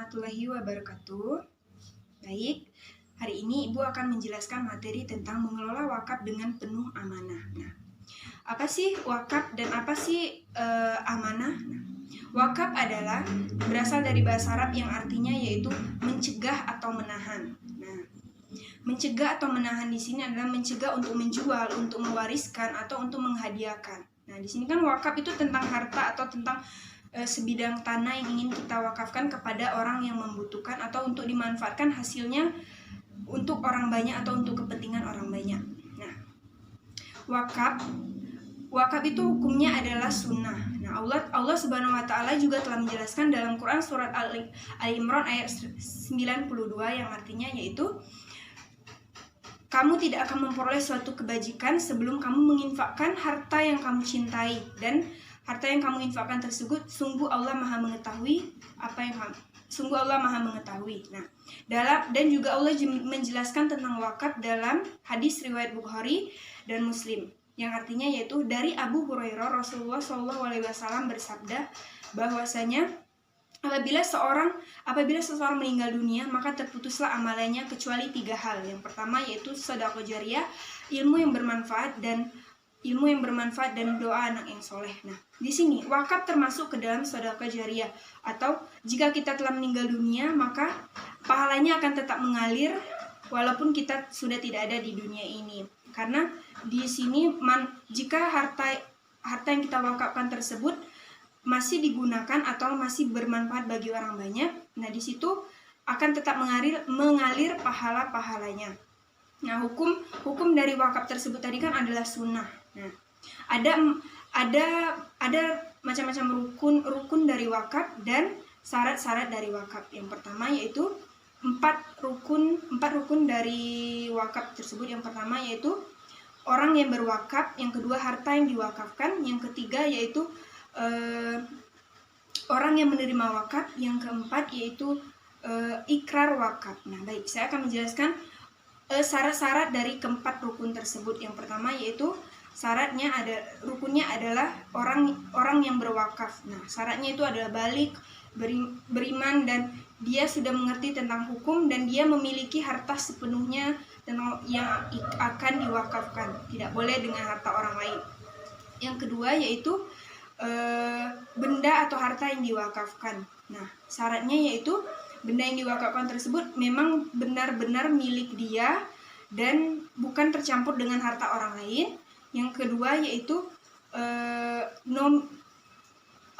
warahmatullahi wabarakatuh. Baik, hari ini Ibu akan menjelaskan materi tentang mengelola wakaf dengan penuh amanah. Nah, apa sih wakaf dan apa sih amanah? Nah, wakaf adalah berasal dari bahasa Arab yang artinya yaitu mencegah atau menahan. Nah, mencegah atau menahan di sini adalah mencegah untuk menjual, untuk mewariskan atau untuk menghadiahkan. Nah, di sini kan wakaf itu tentang harta atau tentang sebidang tanah yang ingin kita wakafkan kepada orang yang membutuhkan atau untuk dimanfaatkan hasilnya untuk orang banyak atau untuk kepentingan orang banyak. Nah, wakaf itu hukumnya adalah sunnah. Nah, Allah Subhanahu wa taala juga telah menjelaskan dalam Quran surat Ali Imran ayat 92 yang artinya yaitu kamu tidak akan memperoleh suatu kebajikan sebelum kamu menginfakkan harta yang kamu cintai, dan harta yang kamu infakkan tersebut sungguh Allah Maha mengetahui sungguh Allah Maha mengetahui. Nah, dan juga Allah menjelaskan tentang wakaf dalam hadis riwayat Bukhari dan Muslim yang artinya yaitu dari Abu Hurairah Rasulullah SAW bersabda bahwasanya apabila seseorang meninggal dunia maka terputuslah amalannya kecuali 3 hal. Yang pertama yaitu sedekah jariyah, ilmu yang bermanfaat dan doa anak yang soleh. Nah, di sini wakaf termasuk ke dalam sedekah jariyah, atau jika kita telah meninggal dunia maka pahalanya akan tetap mengalir walaupun kita sudah tidak ada di dunia ini. Karena di sini jika harta yang kita wakafkan tersebut masih digunakan atau masih bermanfaat bagi orang banyak, nah di situ akan tetap mengalir pahalanya. Nah, hukum dari wakaf tersebut tadi kan adalah sunnah. Nah, ada macam-macam rukun dari wakaf dan syarat-syarat dari wakaf. Yang pertama yaitu 4 rukun dari wakaf tersebut. Yang pertama yaitu orang yang berwakaf, yang kedua harta yang diwakafkan, yang ketiga yaitu orang yang menerima wakaf, yang keempat yaitu ikrar wakaf. Nah, baik, saya akan menjelaskan syarat-syarat dari keempat rukun tersebut. Yang pertama yaitu rukunnya adalah orang yang berwakaf. Nah, syaratnya itu adalah balik, beriman, dan dia sudah mengerti tentang hukum dan dia memiliki harta sepenuhnya tentang yang akan diwakafkan. Tidak boleh dengan harta orang lain. Yang kedua yaitu benda atau harta yang diwakafkan. Nah, syaratnya yaitu benda yang diwakafkan tersebut memang benar-benar milik dia dan bukan tercampur dengan harta orang lain. Yang kedua yaitu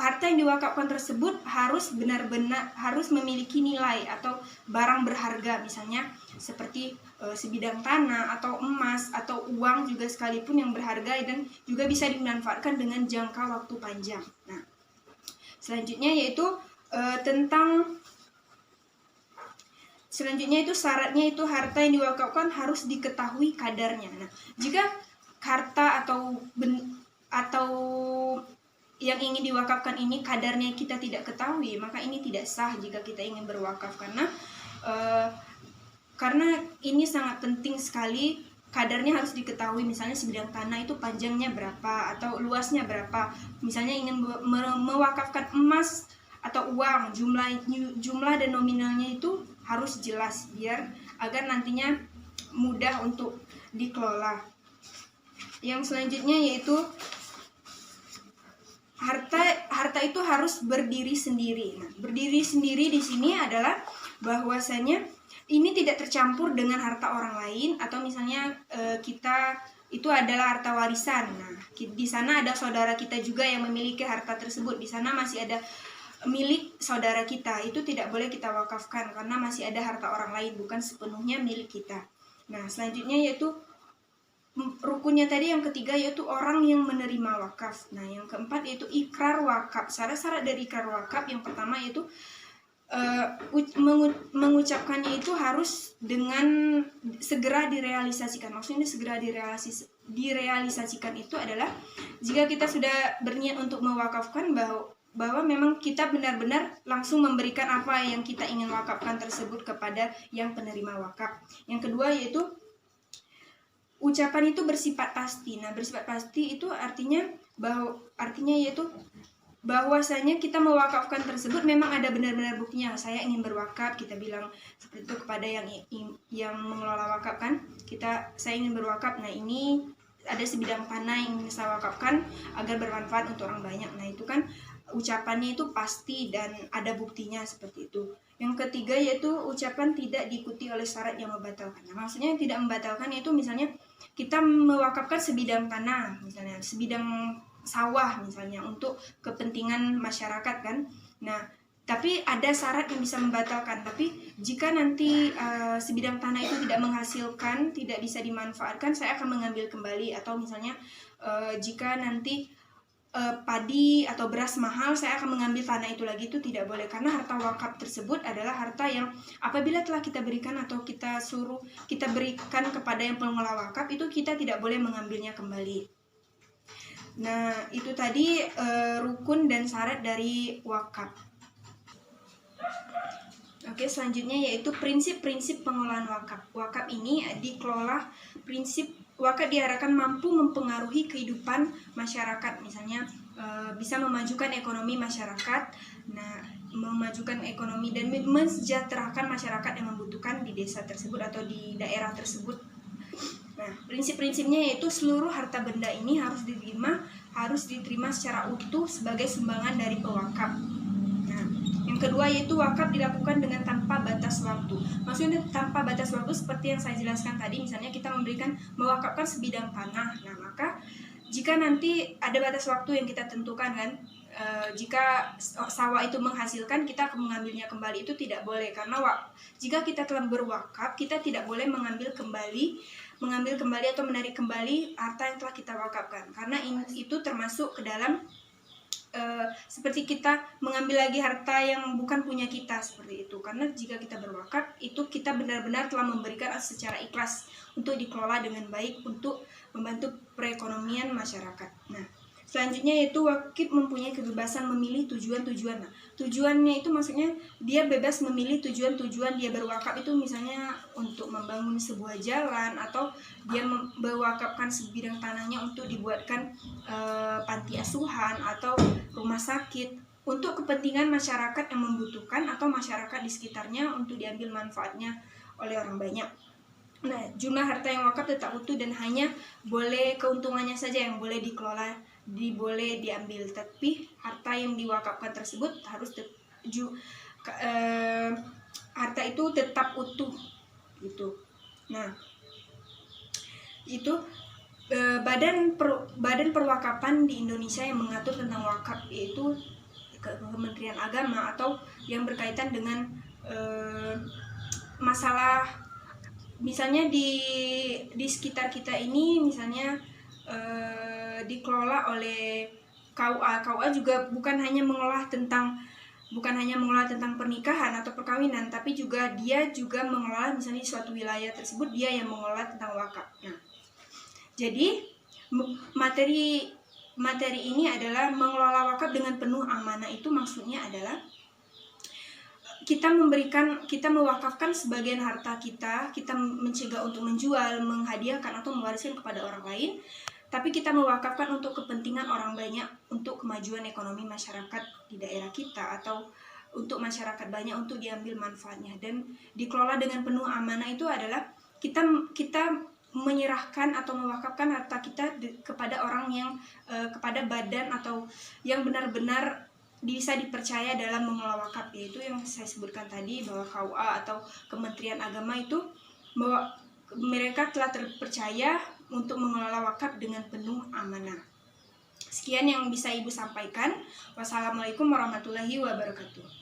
harta yang diwakafkan tersebut harus benar-benar memiliki nilai atau barang berharga, misalnya seperti sebidang tanah atau emas atau uang juga sekalipun yang berharga dan juga bisa dimanfaatkan dengan jangka waktu panjang. Nah, selanjutnya itu syaratnya itu harta yang diwakafkan harus diketahui kadarnya. Nah, jika harta atau yang ingin diwakafkan ini kadarnya kita tidak ketahui, maka ini tidak sah jika kita ingin berwakaf, karena ini sangat penting sekali. Kadarnya harus diketahui, misalnya sebidang tanah itu panjangnya berapa atau luasnya berapa. Misalnya ingin mewakafkan emas atau uang, jumlah dan nominalnya itu harus jelas agar nantinya mudah untuk dikelola. Yang selanjutnya yaitu harta itu harus berdiri sendiri. Nah, berdiri sendiri di sini adalah bahwasanya ini tidak tercampur dengan harta orang lain, atau misalnya kita itu adalah harta warisan. Nah, di sana ada saudara kita juga yang memiliki harta tersebut. Di sana masih ada milik saudara kita. Itu tidak boleh kita wakafkan karena masih ada harta orang lain, bukan sepenuhnya milik kita. Nah, selanjutnya yaitu rukunnya tadi yang ketiga yaitu orang yang menerima wakaf. Nah, yang keempat yaitu ikrar wakaf. Syarat-syarat dari ikrar wakaf yang pertama yaitu mengucapkannya itu harus dengan segera direalisasikan. Maksudnya segera direalisasikan itu adalah jika kita sudah berniat untuk mewakafkan bahwa memang kita benar-benar langsung memberikan apa yang kita ingin wakafkan tersebut kepada yang penerima wakaf. Yang kedua yaitu ucapan itu bersifat pasti. Nah, bersifat pasti itu artinya yaitu bahwasanya kita mewakafkan tersebut memang ada benar-benar buktinya. Saya ingin berwakaf, kita bilang seperti itu kepada yang mengelola wakaf kan. Saya ingin berwakaf. Nah, ini ada sebidang tanah yang ingin saya wakafkan agar bermanfaat untuk orang banyak. Nah, itu kan ucapannya itu pasti dan ada buktinya seperti itu. Yang ketiga yaitu ucapan tidak diikuti oleh syarat yang membatalkan. Nah, maksudnya yang tidak membatalkan yaitu misalnya kita mewakafkan sebidang tanah, misalnya sebidang sawah misalnya untuk kepentingan masyarakat kan. Nah, tapi ada syarat yang bisa membatalkan. Tapi jika nanti sebidang tanah itu tidak menghasilkan, tidak bisa dimanfaatkan, saya akan mengambil kembali. Atau misalnya jika nanti padi atau beras mahal, saya akan mengambil tanah itu lagi, itu tidak boleh. Karena harta wakaf tersebut adalah harta yang apabila telah kita berikan atau kita berikan kepada yang pengelola wakaf, itu kita tidak boleh mengambilnya kembali. Nah, itu tadi rukun dan syarat dari wakaf. Oke, selanjutnya yaitu prinsip-prinsip pengelolaan wakaf. Wakaf ini dikelola, prinsip wakaf diharapkan mampu mempengaruhi kehidupan masyarakat, misalnya bisa memajukan ekonomi masyarakat. Nah, memajukan ekonomi dan mensejahterakan masyarakat yang membutuhkan di desa tersebut atau di daerah tersebut. Nah, prinsip-prinsipnya yaitu seluruh harta benda ini harus diterima secara utuh sebagai sumbangan dari pewakaf. Nah, yang kedua yaitu wakaf dilakukan dengan tanpa batas waktu. Maksudnya tanpa batas waktu seperti yang saya jelaskan tadi, misalnya kita mewakafkan sebidang tanah. Nah, maka jika nanti ada batas waktu yang kita tentukan kan, jika sawah itu menghasilkan, kita akan mengambilnya kembali, itu tidak boleh. Karena jika kita telah berwakaf, kita tidak boleh mengambil kembali atau menarik kembali harta yang telah kita wakafkan, karena itu termasuk ke dalam seperti kita mengambil lagi harta yang bukan punya kita, seperti itu. Karena jika kita berwakaf, itu kita benar-benar telah memberikan secara ikhlas untuk dikelola dengan baik untuk membantu perekonomian masyarakat. Nah, selanjutnya yaitu wakif mempunyai kebebasan memilih tujuan-tujuan. Nah, tujuannya itu maksudnya dia bebas memilih tujuan-tujuan dia berwakaf itu, misalnya untuk membangun sebuah jalan, atau dia berwakafkan sebidang tanahnya untuk dibuatkan panti asuhan atau rumah sakit untuk kepentingan masyarakat yang membutuhkan atau masyarakat di sekitarnya untuk diambil manfaatnya oleh orang banyak. Nah, jumlah harta yang wakaf tetap utuh dan hanya boleh keuntungannya saja yang boleh dikelola, boleh diambil. Tapi harta yang diwakafkan tersebut harus harta itu tetap utuh gitu. Nah, itu badan perwakapan di Indonesia yang mengatur tentang wakaf, yaitu Kementerian Agama, atau yang berkaitan dengan masalah misalnya di sekitar kita ini, misalnya dikelola oleh KUA. KUA juga bukan hanya mengolah tentang pernikahan atau perkawinan, tapi dia juga mengelola misalnya di suatu wilayah tersebut, dia yang mengelola tentang wakaf. Nah, jadi materi ini adalah mengelola wakaf dengan penuh amanah. Itu maksudnya adalah kita mewakafkan sebagian harta kita mencegah untuk menjual, menghadiahkan atau mewariskan kepada orang lain, tapi kita mewakafkan untuk kepentingan orang banyak, untuk kemajuan ekonomi masyarakat di daerah kita, atau untuk masyarakat banyak untuk diambil manfaatnya. Dan dikelola dengan penuh amanah itu adalah kita menyerahkan atau mewakafkan harta kita kepada orang yang kepada badan atau yang benar-benar bisa dipercaya dalam mengelola wakaf, yaitu yang saya sebutkan tadi, bahwa KUA atau Kementerian Agama itu bahwa mereka telah terpercaya untuk mengelola wakaf dengan penuh amanah. Sekian yang bisa Ibu sampaikan. Wassalamualaikum warahmatullahi wabarakatuh.